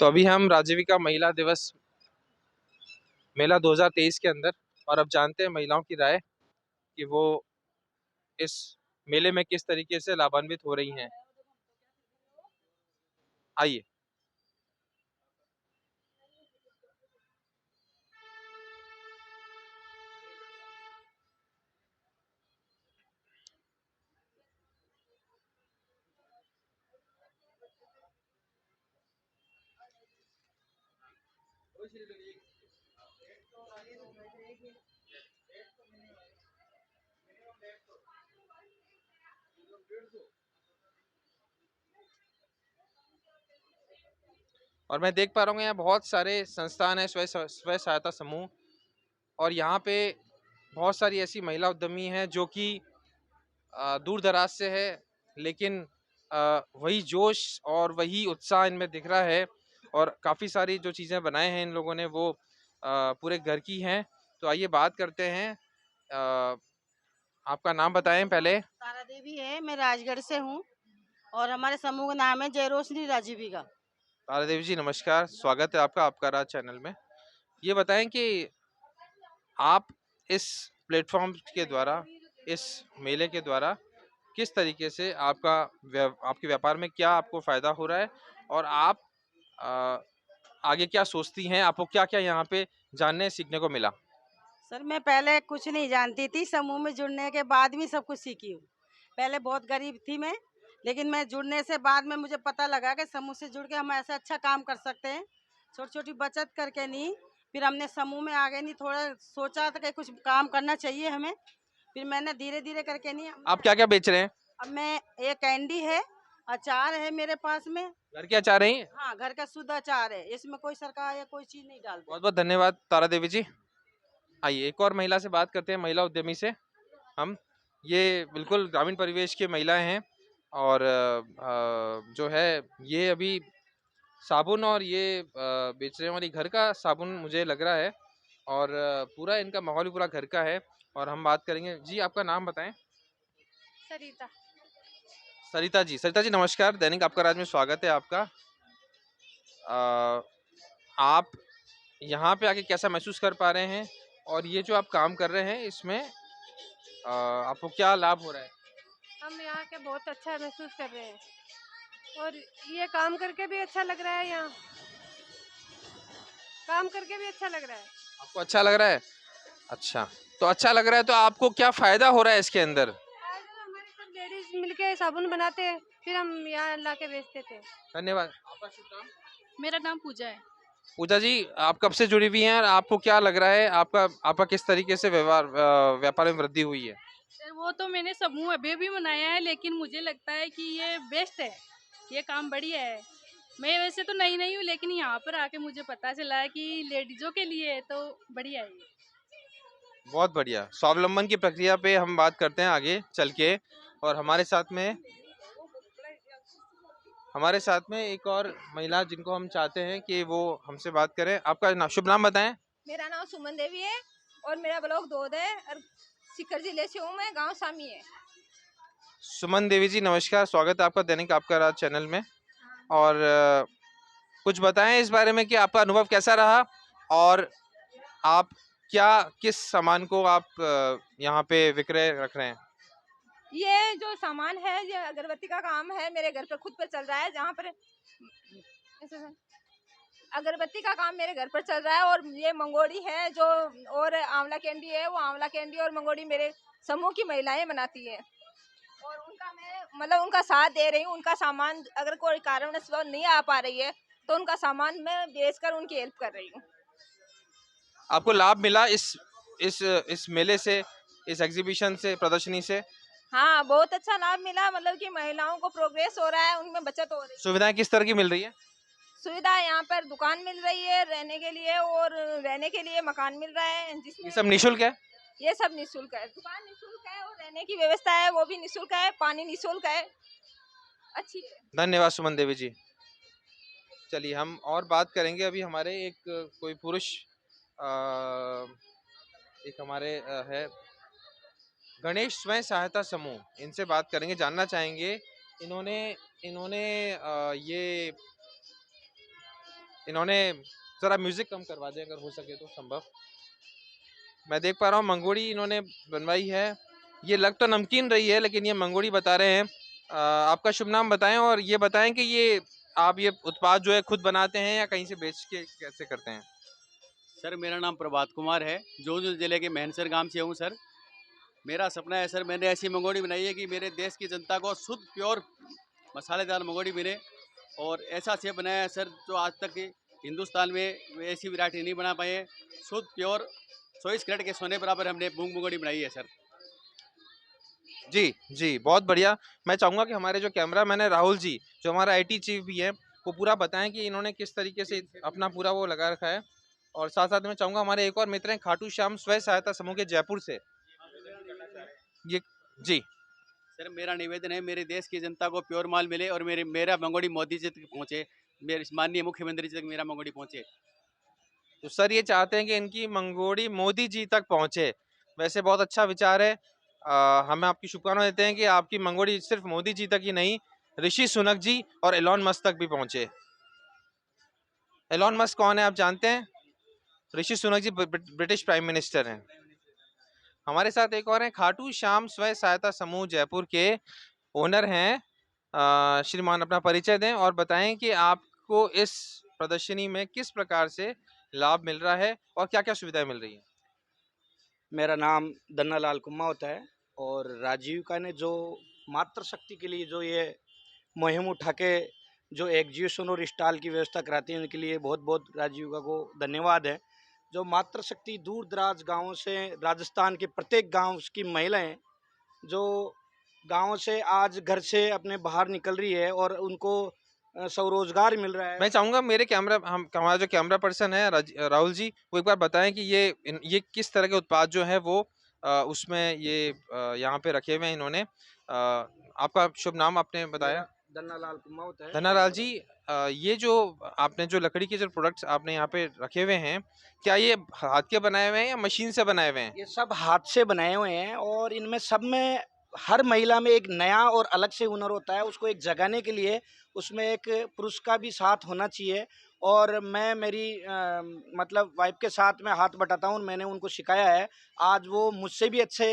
तो अभी हम राजीविका महिला दिवस मेला 2023 के अंदर, और अब जानते हैं महिलाओं की राय कि वो इस मेले में किस तरीके से लाभान्वित हो रही हैं। आइए। और मैं देख पा रहा हूँ यहाँ बहुत सारे संस्थान है, स्वयं सहायता समूह, और यहाँ पे बहुत सारी ऐसी महिला उद्यमी हैं जो कि दूर दराज से है, लेकिन वही जोश और वही उत्साह इनमें दिख रहा है। और काफ़ी सारी जो चीज़ें बनाए हैं इन लोगों ने वो पूरे घर की हैं। तो आइए बात करते हैं। आपका नाम बताएं पहले। तारा देवी है, मैं राजगढ़ से हूँ और हमारे समूह का नाम है जय रोशनी राजीविका। तारा देवी जी नमस्कार, स्वागत है आपका आपका राज चैनल में। ये बताएं कि आप इस प्लेटफॉर्म के द्वारा, इस मेले के द्वारा किस तरीके से आपके व्यापार में क्या आपको फायदा हो रहा है, और आप अ, आगे क्या सोचती हैं, आपको क्या क्या यहाँ पे जानने सीखने को मिला। सर मैं पहले कुछ नहीं जानती थी, समूह में जुड़ने के बाद भी सब कुछ सीखी हूँ। पहले बहुत गरीब थी मैं, लेकिन मैं जुड़ने से बाद में मुझे पता लगा कि समूह से जुड़ के हम ऐसा अच्छा काम कर सकते हैं, छोटी छोटी बचत करके। नहीं, फिर हमने समूह में आगे नहीं थोड़ा सोचा था कि कुछ काम करना चाहिए हमें। फिर मैंने धीरे धीरे करके नहीं आप क्या क्या बेच रहे हैं। अब मैं एक कैंडी है, अचार है मेरे पास में। घर क्या चाह रही हैं। हाँ, घर का शुद्ध अचार है, इसमें कोई सरकार या कोई चीज नहीं डालते। बहुत बहुत धन्यवाद तारा देवी जी। आइए एक और महिला से बात करते हैं, महिला उद्यमी से हम। ये बिल्कुल ग्रामीण परिवेश की महिलाएं हैं, और जो है ये अभी साबुन और ये बेच रहे हैं, और ये घर का साबुन मुझे लग रहा है, और पूरा इनका माहौल भी पूरा घर का है। और हम बात करेंगे। जी आपका नाम बताएं। सरिता। सरिता जी, सरिता जी नमस्कार, दैनिक आपका राज में स्वागत है आपका। आप यहाँ पे आके कैसा महसूस कर पा रहे हैं, और ये जो आप काम कर रहे हैं इसमें आपको क्या लाभ हो रहा है। हम यहाँ के बहुत अच्छा महसूस कर रहे हैं और ये काम करके भी अच्छा लग रहा है। यहाँ काम करके भी अच्छा लग रहा है। आपको अच्छा लग रहा है। अच्छा, तो अच्छा लग रहा है तो आपको क्या फायदा हो रहा है इसके अंदर। आज हमारे सब लेडीज मिलके साबुन बनाते हैं, फिर हम यहाँ ला के बेचते थे। धन्यवाद। आपका शुभ नाम। मेरा नाम पूजा है। पूजा जी, आप कब से जुड़ी हुई हैं, और आपको क्या लग रहा है, आपका आपका किस तरीके से व्यापार में वृद्धि हुई है। सर वो तो मैंने समूह अभी भी बनाया है, लेकिन मुझे लगता है कि ये बेस्ट है, ये काम बढ़िया है। मैं वैसे तो नई नहीं हूँ, लेकिन यहाँ पर आके मुझे पता चला है कि लेडीजों के लिए है, तो बढ़िया है ये। बहुत बढ़िया। स्वावलंबन की प्रक्रिया पे हम बात करते हैं आगे चल के। और हमारे साथ में एक और महिला जिनको हम चाहते हैं कि वो हमसे बात करें। आपका शुभ नाम बताएं। मेरा नाम सुमन देवी है और मेरा ब्लॉक दोद है और सीकर जिले से हूँ मैं, गांव सामी है। सुमन देवी जी नमस्कार, स्वागत है आपका दैनिक आपका राज चैनल में। और कुछ बताएं इस बारे में कि आपका अनुभव कैसा रहा, और आप क्या किस सामान को आप यहाँ पे विक्रय रख रहे हैं। ये जो सामान है ये अगरबत्ती का काम है, मेरे घर पे खुद पे चल रहा है। जहाँ पर अगरबत्ती का काम मेरे घर पर चल रहा है। और ये मंगोड़ी है जो, और आंवला कैंडी है, वो आंवला कैंडी और मंगोड़ी मेरे समूह की महिलाएं बनाती है। और उनका मैं मतलब उनका साथ दे रही हूँ। उनका सामान अगर कोई कारणवश वो नहीं आ पा रही है तो उनका सामान मैं बेचकर उनकी हेल्प कर रही हूँ। आपको लाभ मिला इस मेले से, इस एग्जीबिशन से, प्रदर्शनी से। हाँ, बहुत अच्छा लाभ मिला। मतलब कि महिलाओं को प्रोग्रेस हो रहा है, उनमें बचत हो रही है। सुविधाएं किस तरह की मिल रही है। सुविधा यहाँ पर दुकान मिल रही है रहने के लिए, और रहने के लिए मकान मिल रहा है ये जिसमें सब निःशुल्क है। ये सब निःशुल्क है। दुकान निःशुल्क है और रहने की व्यवस्था है वो भी निःशुल्क है। पानी निःशुल्क है, अच्छी है। धन्यवाद सुमन देवी जी। चलिए हम और बात करेंगे। अभी हमारे एक कोई पुरुष एक हमारे है गणेश स्वयं सहायता समूह, इनसे बात करेंगे, जानना चाहेंगे इन्होंने इन्होंने ये इन्होंने ज़रा म्यूज़िक कम करवा दें अगर हो सके तो संभव। मैं देख पा रहा हूँ मंगोड़ी इन्होंने बनवाई है। ये लग तो नमकीन रही है लेकिन ये मंगोड़ी बता रहे हैं। आपका शुभ नाम बताएं और ये बताएं कि ये आप ये उत्पाद जो है खुद बनाते हैं या कहीं से बेच के कैसे करते हैं? सर मेरा नाम प्रभात कुमार है, जोधपुर जिले के मैनसर गांव से हूं सर। मेरा सपना है सर, मैंने ऐसी मंगोड़ी बनाई है कि मेरे देश की जनता को शुद्ध प्योर मसालेदार मंगोड़ी मिले, और ऐसा सेब बनाया है सर जो आज तक के हिंदुस्तान में ऐसी वैरायटी नहीं बना पाए हैं। शुद्ध प्योर 24 कैरेट के सोने बराबर हमने मूंग मंगोड़ी बनाई है सर। जी, जी, बहुत बढ़िया। मैं चाहूँगा कि हमारे जो कैमरामैन है राहुल जी, जो हमारा आईटी चीफ भी है, वो पूरा बताएँ कि इन्होंने किस तरीके से अपना पूरा वो लगा रखा है। और साथ-साथ मैं चाहूँगा हमारे एक और मित्र हैं खाटू श्याम स्वयं सहायता समूह के जयपुर से। ये जी, सर मेरा निवेदन है, मेरे देश की जनता को प्योर माल मिले और मेरा मंगोड़ी मोदी जी तक पहुँचे, मेरे माननीय मुख्यमंत्री जी तक मेरा मंगोड़ी पहुँचे। तो सर ये चाहते हैं कि इनकी मंगोड़ी मोदी जी तक पहुँचे। वैसे बहुत अच्छा विचार है। हम आपकी शुभकामनाएँ देते हैं कि आपकी मंगोड़ी सिर्फ मोदी जी तक ही नहीं, ऋषि सुनक जी और एलन मस्क तक भी पहुँचे। एलन मस्क कौन है आप जानते हैं? ऋषि सुनक जी ब्रिटिश प्राइम मिनिस्टर हैं। हमारे साथ एक और हैं खाटू श्याम स्वयं सहायता समूह जयपुर के ओनर हैं। श्रीमान अपना परिचय दें और बताएं कि आपको इस प्रदर्शनी में किस प्रकार से लाभ मिल रहा है और क्या-क्या सुविधाएं मिल रही हैं। मेरा नाम दन्ना लाल कुम्मा होता है, और राजीविका ने जो मातृशक्ति के लिए जो ये मुहिम उठा के जो एग्जीबिशन और स्टॉल की व्यवस्था कराती है, उनके लिए बहुत बहुत राजीविका को धन्यवाद है। जो मातृशक्ति दूर दराज गाँवों से, राजस्थान के प्रत्येक गांव की महिलाएं जो गाँव से आज घर से अपने बाहर निकल रही है और उनको स्वरोजगार मिल रहा है। मैं चाहूँगा मेरे कैमरा हम हमारा जो कैमरा पर्सन है राहुल जी, वो एक बार बताएं कि ये किस तरह के उत्पाद जो है वो उसमें ये यहाँ पे रखे हुए हैं इन्होंने। आपका शुभ नाम आपने बताया? दन्ना लाल कुम्मा होता है। धन्नालाल जी, ये जो आपने जो लकड़ी के जो प्रोडक्ट्स आपने यहाँ पे रखे हुए हैं, क्या ये हाथ के बनाए हुए हैं या मशीन से बनाए हुए हैं? ये सब हाथ से बनाए हुए हैं, और इनमें सब में हर महिला में एक नया और अलग से हुनर होता है। उसको एक जगाने के लिए उसमें एक पुरुष का भी साथ होना चाहिए। और मैं मेरी मतलब वाइफ के साथ में हाथ बटाता हूँ, मैंने उनको सिखाया है। आज वो मुझसे भी अच्छे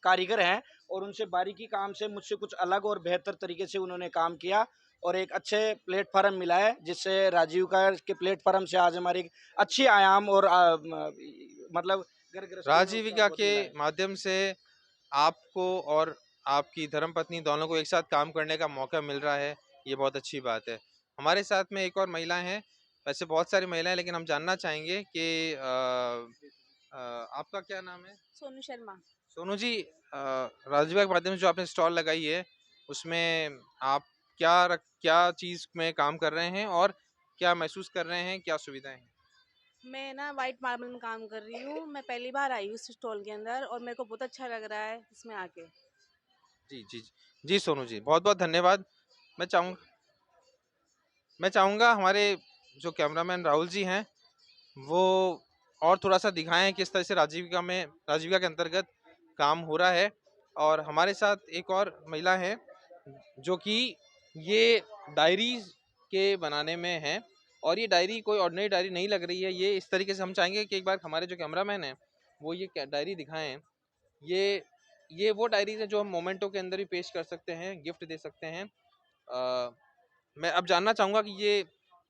कारीगर हैं, और उनसे बारीकी काम से मुझसे कुछ अलग और बेहतर तरीके से उन्होंने काम किया, और एक अच्छे प्लेटफार्म मिला है, जिससे राजीविका के प्लेटफार्म से आज हमारी एक अच्छी आयाम और मतलब घर गृहस्थी में राजीविका बहुत के मिला है। माध्यम से आपको और आपकी धर्मपत्नी दोनों को एक साथ काम करने का मौका मिल रहा है, ये बहुत अच्छी बात है। हमारे साथ में एक और महिला हैं, वैसे बहुत सारी महिलाएं, लेकिन हम जानना चाहेंगे कि आपका क्या नाम है? सोनू शर्मा। सोनू जी, राजीविका के माध्यम से जो आपने स्टॉल लगाई है, उसमें आप क्या चीज़ में काम कर रहे हैं और क्या महसूस कर रहे हैं, क्या सुविधाएं हैं? मैं ना वाइट मार्बल में काम कर रही हूँ। मैं पहली बार आई हूँ इस स्टॉल के अंदर, और मेरे को बहुत अच्छा लग रहा है इसमें आके। जी, जी, जी। जी, सोनू जी, बहुत-बहुत धन्यवाद। मैं चाहूँ मैं चाहूँगा हमारे जो कैमरामैन राहुल जी हैं, वो और थोड़ा-सा दिखाएँ किस तरह से राजीविका के अंतर्गत काम हो रहा है। और हमारे साथ एक और महिला हैं, जो कि ये डायरीज़ के बनाने में हैं, और ये डायरी कोई ऑर्डिनरी डायरी नहीं लग रही है। ये इस तरीके से हम चाहेंगे कि एक बार हमारे जो कैमरामैन हैं, वो ये क डायरी दिखाएँ। ये ये वो डायरीज़ हैं जो हम मोमेंटो के अंदर भी पेश कर सकते हैं, गिफ्ट दे सकते हैं। अ, मैं अब जानना चाहूँगा कि ये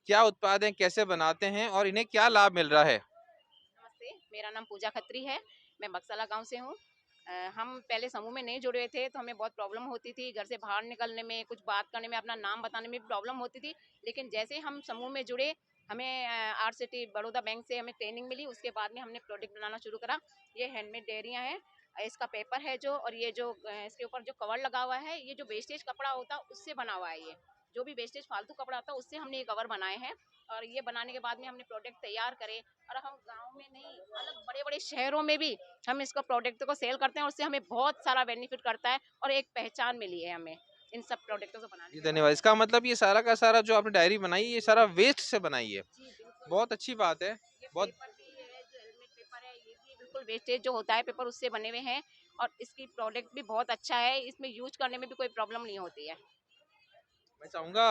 क्या उत्पाद हैं, कैसे बनाते हैं और इन्हें क्या लाभ मिल रहा है? नमस्ते, मेरा नाम पूजा खत्री है। मैं बक्सला गांव से हूँ। हम पहले समूह में नहीं जुड़े थे तो हमें बहुत प्रॉब्लम होती थी, घर से बाहर निकलने में, कुछ बात करने में, अपना नाम बताने में भी प्रॉब्लम होती थी। लेकिन जैसे हम समूह में जुड़े, हमें आरसीटी बड़ौदा बैंक से हमें ट्रेनिंग मिली। उसके बाद में हमने प्रोडक्ट बनाना शुरू करा। ये हैंडमेड डेयरियाँ हैं। इसका पेपर है जो, और ये जो इसके ऊपर जो कवर लगा हुआ है, ये जो वेस्टेज कपड़ा होता है उससे बना हुआ है। ये जो भी वेस्टेज फालतू कपड़ा होता है उससे हमने ये कवर बनाए हैं। और ये बनाने के बाद में हमने प्रोडक्ट तैयार करे, और हम गांव में नहीं, अलग बड़े बड़े शहरों में भी हम इसको प्रोडक्ट को सेल करते हैं, और उससे हमें बहुत सारा बेनिफिट करता है, और एक पहचान मिली है हमें इन सब प्रोडक्टों को बनाने जी, के बाद। धन्यवाद। इसका मतलब ये सारा का सारा जो आपने डायरी बनाई, ये सारा वेस्ट से बनाई है। जी बिल्कुल। बहुत अच्छी बात है। ये बहुत पेपर भी है, जो हेलमेट पेपर है, ये भी बिल्कुल वेस्टेज जो होता है पेपर, उससे बने हुए हैं। और इसकी प्रोडक्ट भी बहुत अच्छा है, इसमें यूज करने में भी कोई प्रॉब्लम नहीं होती है। मैं चाहूँगा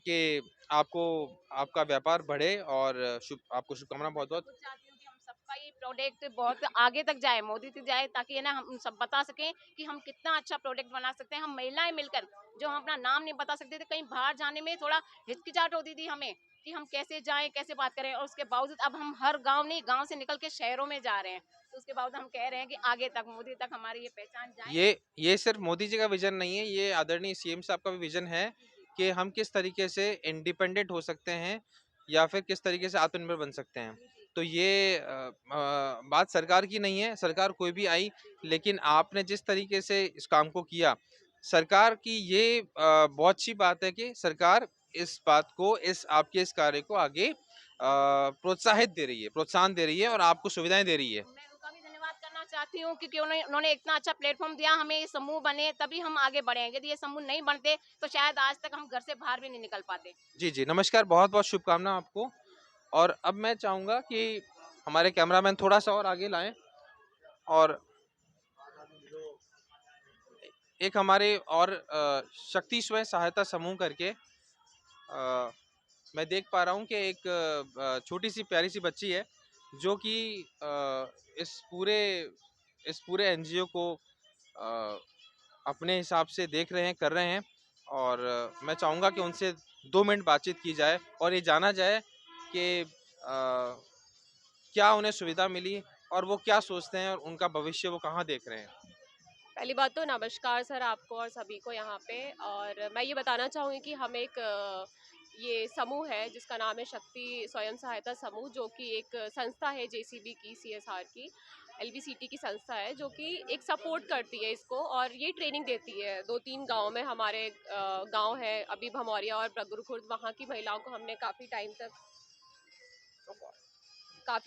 कि आपको आपका व्यापार बढ़े और आपको शुभकामना बहुत बहुत। चाहती हूँ कि हम सबका ये प्रोडक्ट बहुत आगे तक जाए, मोदी तक जाए, ताकि है ना हम सब बता सकें कि हम कितना अच्छा प्रोडक्ट बना सकते हैं। हम महिलाएं मिलकर, जो हम अपना नाम नहीं बता सकते थे, कहीं बाहर जाने में थोड़ा हिचकिचाहट होती थी हमें कि हम कैसे जाएं, कैसे बात करें, और उसके बावजूद अब हम हर गांव नहीं, गांव से निकल के शहरों में जा रहे हैं। तो उसके बावजूद हम कह रहे हैं कि आगे तक, मोदी तक हमारी ये पहचान जाए। ये सिर्फ मोदी जी का विजन नहीं है, ये आदरणीय सीएम साहब का भी विजन है कि हम किस तरीके से इंडिपेंडेंट हो सकते हैं या फिर किस तरीके से आत्मनिर्भर बन सकते हैं। तो ये बात सरकार की नहीं है, सरकार कोई भी आई, लेकिन आपने जिस तरीके से इस काम को किया, सरकार की ये बहुत अच्छी बात है कि सरकार इस बात को, इस आपके इस कार्य को आगे प्रोत्साहित दे रही है, प्रोत्साहन दे रही है और आपको सुविधाएं दे रही है। मैं उनका भी धन्यवाद करना चाहती हूँ, क्योंकि उन्होंने इतना अच्छा प्लेटफॉर्म दिया हमें, ये समूह बने तभी हम आगे बढ़ेंगे। यदि ये समूह नहीं बनते तो शायद आज तक हम घर से बाहर भी नहीं निकल पाते। जी जी, नमस्कार, बहुत बहुत शुभकामना आपको। और अब मैं चाहूँगा कि हमारे कैमरामैन थोड़ा सा और आगे लाएं और एक हमारे और शक्ति स्वयं सहायता समूह करके मैं देख पा रहा हूँ कि एक छोटी सी प्यारी सी बच्ची है जो कि इस पूरे एनजीओ को अपने हिसाब से देख रहे हैं, कर रहे हैं। और मैं चाहूँगा कि उनसे 2 मिनट बातचीत की जाए और ये जाना जाए कि क्या उन्हें सुविधा मिली और वो क्या सोचते हैं और उनका भविष्य वो कहाँ देख रहे हैं। पहली बात तो नमस्कार सर आपको और सभी को यहाँ पे। और मैं ये बताना चाहूँगी कि हम एक ये समूह है जिसका नाम है शक्ति स्वयं सहायता समूह, जो कि एक संस्था है जेसीबी की, सीएसआर की, एलबीसीटी की संस्था है, जो कि एक सपोर्ट करती है इसको और ये ट्रेनिंग देती है 2-3 गांव में। हमारे गांव है अभी भमौरिया और प्रगुरखुर्द, वहाँ की महिलाओं को हमने काफ़ी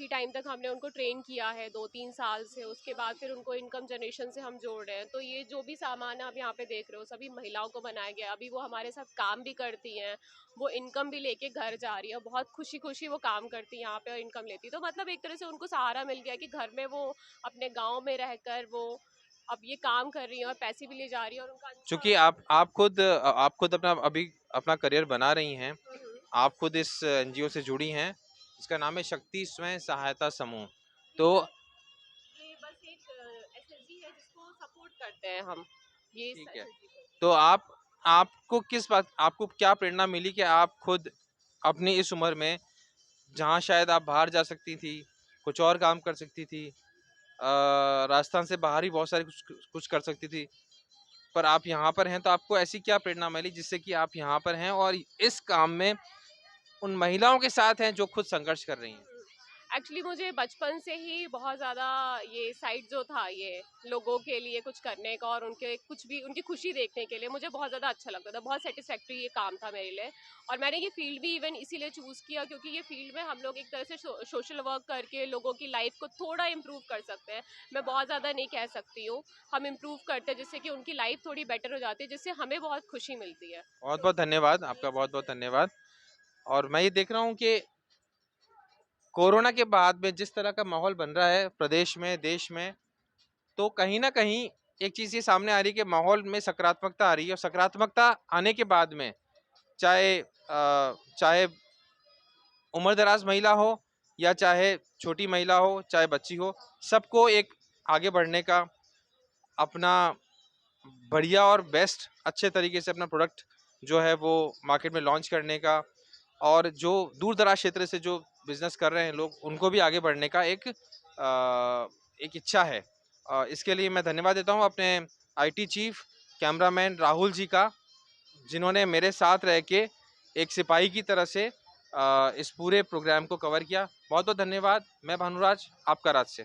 टाइम तक हमने उनको ट्रेन किया है 2-3 साल से। उसके बाद फिर उनको इनकम जनरेशन से हम जोड़ रहे हैं। तो ये जो भी सामान आप यहाँ पे देख रहे हो सभी महिलाओं को बनाया गया। अभी वो हमारे साथ काम भी करती हैं, वो इनकम भी लेके घर जा रही है, बहुत खुशी खुशी वो काम करती है यहाँ पे और इनकम लेती है। तो मतलब एक तरह से उनको सहारा मिल गया कि घर में वो अपने गाँव में रहकर वो अब ये काम कर रही है और पैसे भी ले जा रही है और उनका चूँकि आप खुद अपना करियर बना रही हैं, आप खुद इस एनजीओ से जुड़ी हैं, इसका नाम है शक्ति स्वयं सहायता समूह। तो ये बस एक एसएचजी है जिसको सपोर्ट करते हैं हम। ये ठीक है, SHG को। तो आपको क्या प्रेरणा मिली कि आप खुद अपनी इस उम्र में, जहाँ शायद आप बाहर जा सकती थी, कुछ और काम कर सकती थी, राजस्थान से बाहर ही बहुत सारे कुछ कर सकती थी, पर आप यहाँ पर हैं, तो आपको ऐसी क्या प्रेरणा मिली जिससे कि आप यहाँ पर हैं और इस काम में उन महिलाओं के साथ हैं जो खुद संघर्ष कर रही हैं। एक्चुअली मुझे बचपन से ही बहुत ज़्यादा ये साइड जो था, ये लोगों के लिए कुछ करने का और उनके कुछ भी उनकी खुशी देखने के लिए मुझे बहुत ज़्यादा अच्छा लगता था। बहुत सेटिस्फैक्ट्री ये काम था मेरे लिए और मैंने ये फील्ड भी इवन इसीलिए चूज़ किया क्योंकि ये फील्ड में हम लोग एक तरह से सोशल वर्क करके लोगों की लाइफ को थोड़ा इम्प्रूव कर सकते हैं। मैं बहुत ज़्यादा नहीं कह सकती हूँ, हम इम्प्रूव करते हैं जिससे कि उनकी लाइफ थोड़ी बेटर हो जाती है, जिससे हमें बहुत खुशी मिलती है। बहुत बहुत धन्यवाद आपका, बहुत बहुत धन्यवाद। और मैं ये देख रहा हूँ कि कोरोना के बाद में जिस तरह का माहौल बन रहा है प्रदेश में, देश में, तो कहीं ना कहीं एक चीज़ ये सामने आ रही है कि माहौल में सकारात्मकता आ रही है और सकारात्मकता आने के बाद में चाहे उम्रदराज महिला हो या चाहे छोटी महिला हो, चाहे बच्ची हो, सबको एक आगे बढ़ने का, अपना बढ़िया और बेस्ट अच्छे तरीके से अपना प्रोडक्ट जो है वो मार्केट में लॉन्च करने का, और जो दूर दराज क्षेत्र से जो बिजनेस कर रहे हैं लोग, उनको भी आगे बढ़ने का एक इच्छा है। इसके लिए मैं धन्यवाद देता हूँ अपने IT chief cameraman Rahul ji का, जिन्होंने मेरे साथ रह के एक सिपाही की तरह से इस पूरे प्रोग्राम को कवर किया। बहुत बहुत धन्यवाद। मैं भानुराज, आपका राज से।